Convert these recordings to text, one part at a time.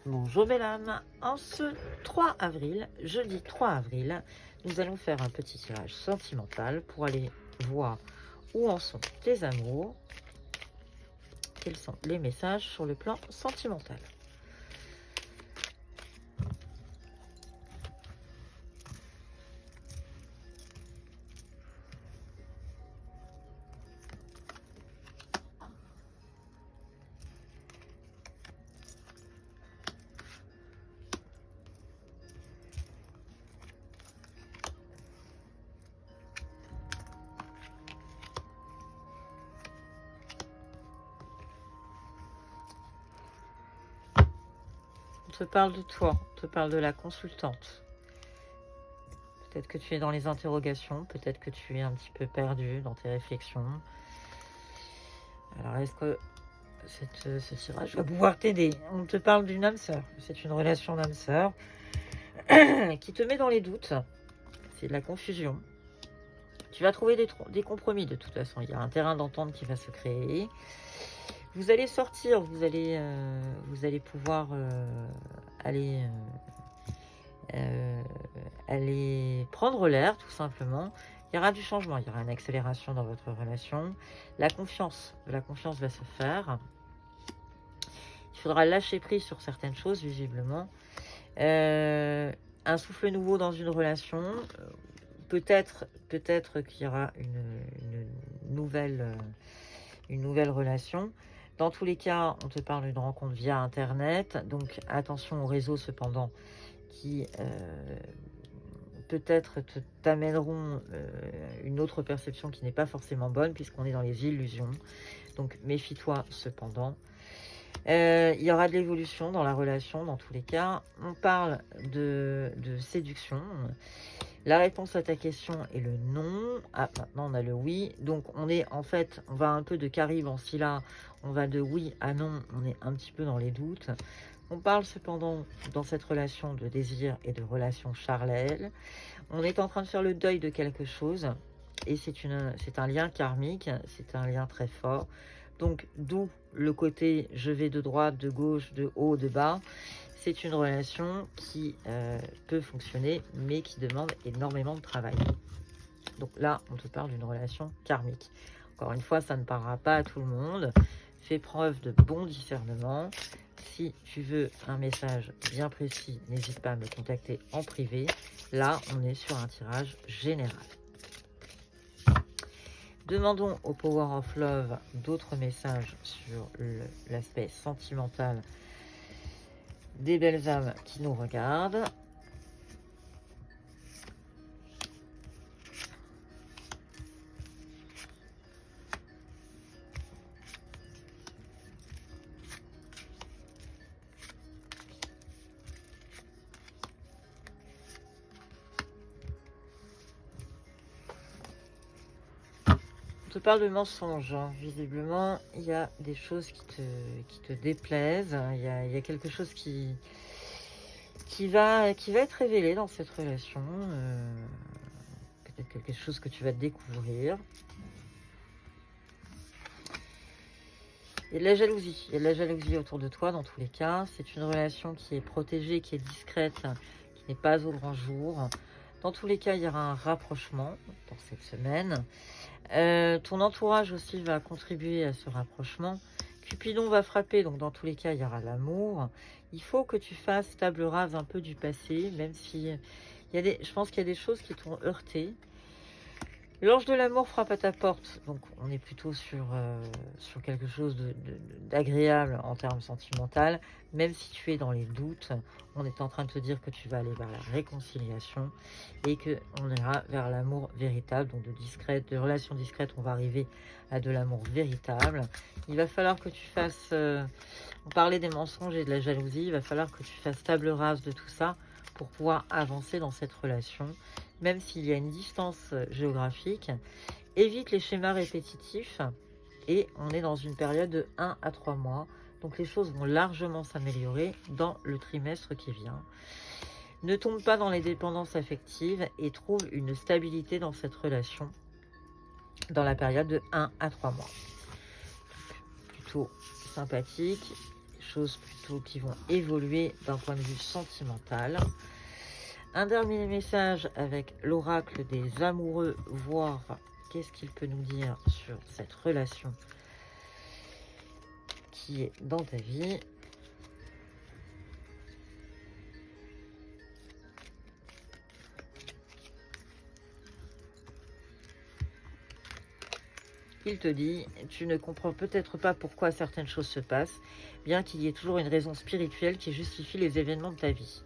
Bonjour belle âme, en ce 3 avril, jeudi 3 avril, nous allons faire un petit tirage sentimental pour aller voir où en sont tes amours, quels sont les messages sur le plan sentimental. On te parle de toi, on te parle de la consultante. Peut-être que tu es dans les interrogations, peut-être que tu es un petit peu perdu dans tes réflexions. Alors est-ce que ce tirage va pouvoir t'aider? On te parle d'une âme sœur, c'est une relation d'âme sœur qui te met dans les doutes, c'est de la confusion. Tu vas trouver des compromis de toute façon, il y a un terrain d'entente qui va se créer. Vous allez sortir, vous allez pouvoir aller prendre l'air tout simplement. Il y aura du changement, il y aura une accélération dans votre relation. La confiance va se faire. Il faudra lâcher prise sur certaines choses visiblement. Un souffle nouveau dans une relation. Peut-être qu'il y aura une nouvelle relation. Dans tous les cas, on te parle d'une rencontre via Internet. Donc, attention aux réseaux cependant qui peut-être t'amèneront une autre perception qui n'est pas forcément bonne puisqu'on est dans les illusions. Donc, méfie-toi cependant. Il y aura de l'évolution dans la relation dans tous les cas. On parle de séduction. La réponse à ta question est le non. Ah, maintenant on a le oui. Donc on va un peu de Caribe en Scylla. On va de oui à non. On est un petit peu dans les doutes. On parle cependant dans cette relation de désir et de relation charnelle. On est en train de faire le deuil de quelque chose. Et c'est un lien karmique. C'est un lien très fort. Donc d'où le côté je vais de droite, de gauche, de haut, de bas. C'est une relation qui peut fonctionner, mais qui demande énormément de travail. Donc là, on te parle d'une relation karmique. Encore une fois, ça ne parlera pas à tout le monde. Fais preuve de bon discernement. Si tu veux un message bien précis, n'hésite pas à me contacter en privé. Là, on est sur un tirage général. Demandons au Power of Love d'autres messages sur l'aspect sentimental des belles âmes qui nous regardent. On te parle de mensonges, hein. Visiblement, il y a des choses qui te déplaisent. Il y a quelque chose qui va être révélé dans cette relation. Peut-être quelque chose que tu vas découvrir. Il y a de la jalousie. Il y a de la jalousie autour de toi dans tous les cas. C'est une relation qui est protégée, qui est discrète, qui n'est pas au grand jour. Dans tous les cas, il y aura un rapprochement dans cette semaine. Ton entourage aussi va contribuer à ce rapprochement. Cupidon va frapper, donc dans tous les cas, il y aura l'amour. Il faut que tu fasses table rase un peu du passé, même si je pense qu'il y a des choses qui t'ont heurté. L'ange de l'amour frappe à ta porte, donc on est plutôt sur quelque chose d'agréable en termes sentimental. Même si tu es dans les doutes, on est en train de te dire que tu vas aller vers la réconciliation et qu'on ira vers l'amour véritable. Donc de relations discrètes, on va arriver à de l'amour véritable. Il va falloir que tu fasses, on parlait des mensonges et de la jalousie, il va falloir que tu fasses table rase de tout ça pour pouvoir avancer dans cette relation. Même s'il y a une distance géographique, évite les schémas répétitifs et on est dans une période de 1 à 3 mois. Donc les choses vont largement s'améliorer dans le trimestre qui vient. Ne tombe pas dans les dépendances affectives et trouve une stabilité dans cette relation dans la période de 1 à 3 mois. Donc, plutôt sympathique, choses plutôt qui vont évoluer d'un point de vue sentimental. Un dernier message avec l'oracle des amoureux, voir qu'est-ce qu'il peut nous dire sur cette relation qui est dans ta vie. Il te dit, tu ne comprends peut-être pas pourquoi certaines choses se passent, bien qu'il y ait toujours une raison spirituelle qui justifie les événements de ta vie.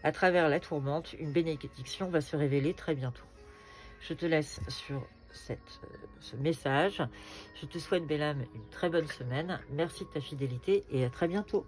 À travers la tourmente, une bénédiction va se révéler très bientôt. Je te laisse sur ce message. Je te souhaite, belle âme, une très bonne semaine. Merci de ta fidélité et à très bientôt.